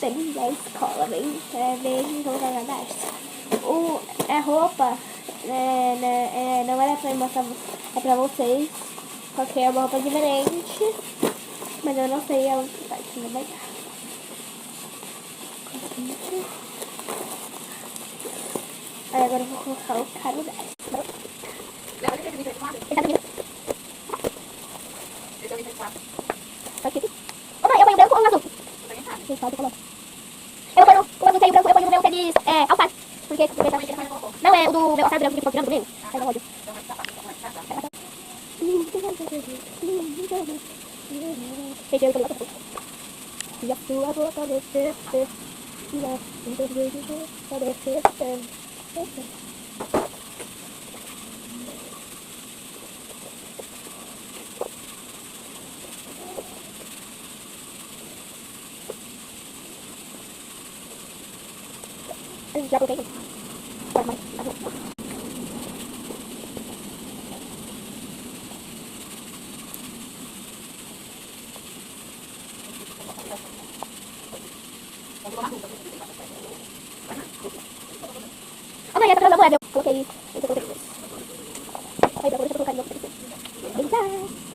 sair da escola, bem, bem voltar na Darcy. A roupa não era pra mostrar, é pra vocês, porque é uma roupa diferente, mas eu não sei aonde que tá, aqui não vai dar. Aí agora eu vou colocar o cara dela. Ô mãe, eu ponho branco ou azul? Eu ponho o azul, tem o branco, eu ponho o meu tênis alface. Porque não, é o do meu alface branco que ficou tirando do meio. Aí não ódio. Peguei o cabelo pra pouco. E a sua boca descer. E a sua boca descer. Já coloquei. Agora mais. Ô mãe, essa coisa da moeda, eu coloquei isso.